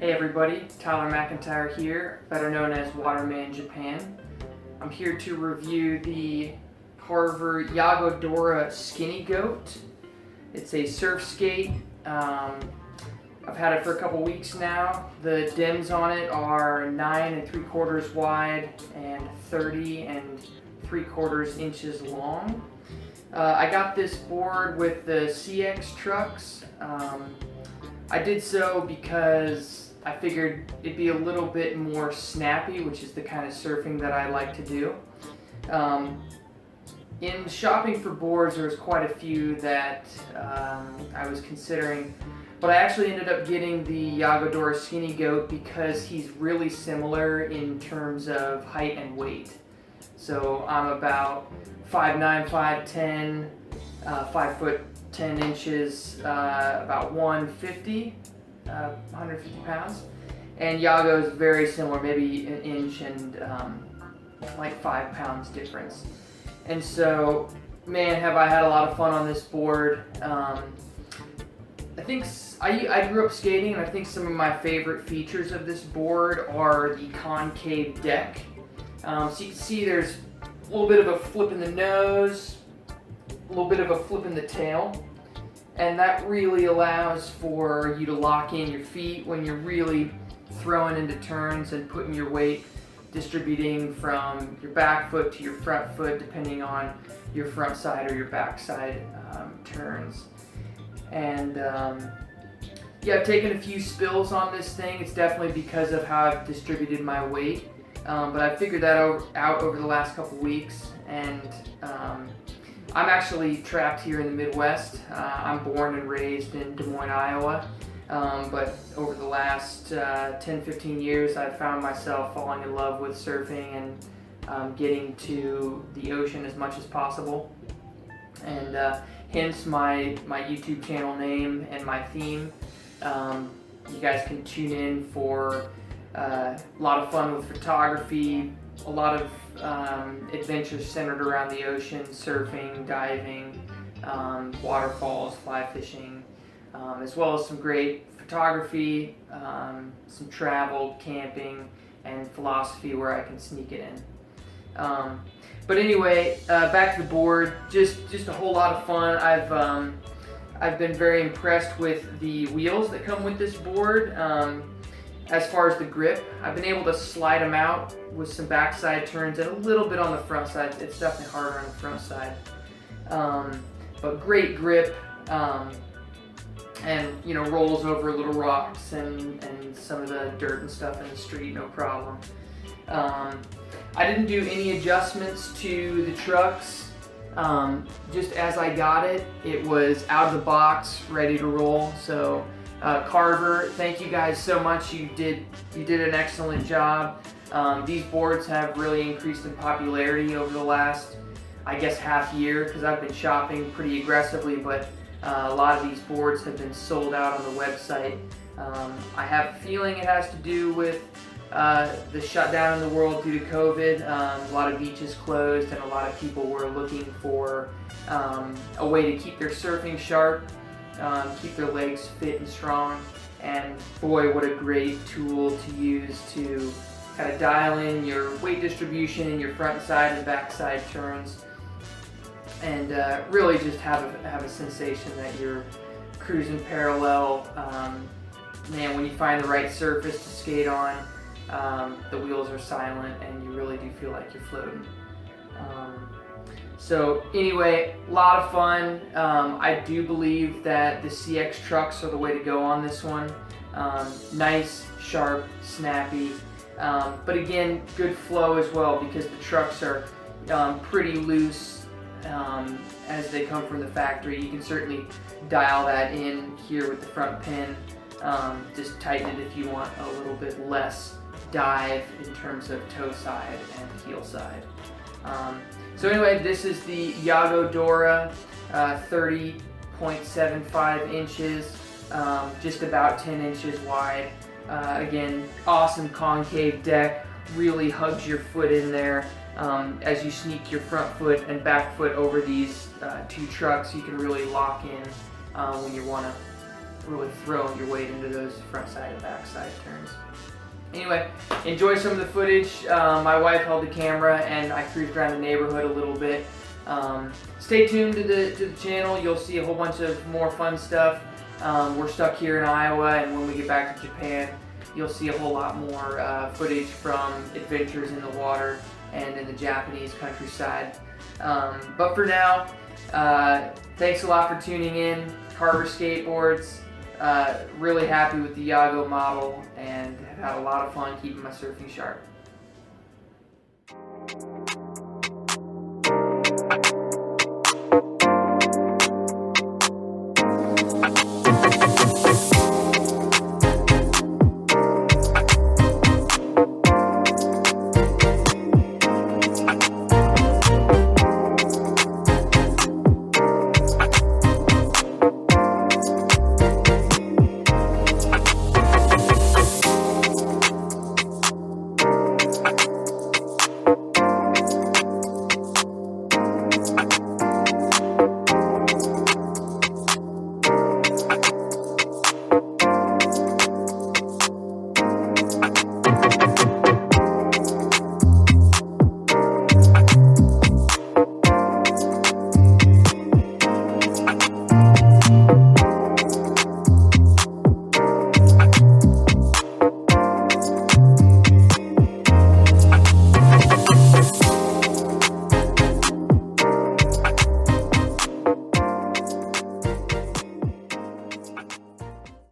Hey everybody, Tyler McIntyre here, better known as Waterman Japan. I'm here to review the Carver Yago Dora Skinny Goat. It's a Surfskate. I've had it for a couple weeks now. The dims on it are 9 3/4 wide and 30 3/4 inches long. I got this board with the CX trucks. I did so because I figured it'd be a little bit more snappy, which is the kind of surfing that I like to do. In shopping for boards, there was quite a few that I was considering, but I actually ended up getting the Yago Dora Skinny Goat because he's really similar in terms of height and weight. So I'm about 5'9", 5'10", 5 foot 10 inches, about 150 pounds, and Yago is very similar, maybe an inch and like 5 pounds difference. And so, man, have I had a lot of fun on this board. I think I grew up skating, and I think some of my favorite features of this board are the concave deck. So you can see there's a little bit of a flip in the nose, a little bit of a flip in the tail, and that really allows for you to lock in your feet when you're really throwing into turns and putting your weight distributing from your back foot to your front foot, depending on your front side or your back side turns. And yeah, I've taken a few spills on this thing. It's definitely because of how I've distributed my weight, but I figured that out over the last couple weeks, and I'm actually trapped here in the Midwest. I'm born and raised in Des Moines, Iowa, but over the last 10-15 years I've found myself falling in love with surfing and getting to the ocean as much as possible, and hence my YouTube channel name and my theme. You guys can tune in for a lot of fun with photography, a lot of adventures centered around the ocean, surfing, diving, waterfalls, fly fishing, as well as some great photography, some travel, camping, and philosophy where I can sneak it in. But anyway, back to the board. Just a whole lot of fun. I've been very impressed with the wheels that come with this board. As far as the grip, I've been able to slide them out with some backside turns and a little bit on the front side. It's definitely harder on the front side. But great grip, and you know, rolls over little rocks and some of the dirt and stuff in the street, no problem. I didn't do any adjustments to the trucks. Just as I got it, it was out of the box, ready to roll. So Carver, thank you guys so much. You did an excellent job. These boards have really increased in popularity over the last, I guess, half year, because I've been shopping pretty aggressively, but a lot of these boards have been sold out on the website. I have a feeling it has to do with the shutdown in the world due to COVID. A lot of beaches closed, and a lot of people were looking for a way to keep their surfing sharp, keep their legs fit and strong, and boy, what a great tool to use to kind of dial in your weight distribution in your front side and back side turns, and really just have a sensation that you're cruising parallel. Man, when you find the right surface to skate on, the wheels are silent and you really do feel like you're floating. So anyway, a lot of fun. I do believe that the CX trucks are the way to go on this one. Nice, sharp, snappy, but again, good flow as well, because the trucks are pretty loose as they come from the factory. You can certainly dial that in here with the front pin. Just tighten it if you want a little bit less dive in terms of toe side and heel side. So anyway, this is the Yago Dora, 30.75 inches, just about 10 inches wide. Again, awesome concave deck, really hugs your foot in there. As you sneak your front foot and back foot over these two trucks, you can really lock in when you want to really throwing your weight into those front side and back side turns. Anyway, enjoy some of the footage. My wife held the camera and I cruised around the neighborhood a little bit. Stay tuned to the channel. You'll see a whole bunch of more fun stuff. We're stuck here in Iowa, and when we get back to Japan, you'll see a whole lot more footage from adventures in the water and in the Japanese countryside. But for now, thanks a lot for tuning in. Carver Skateboards. Really happy with the Yago model and have had a lot of fun keeping my surfing sharp.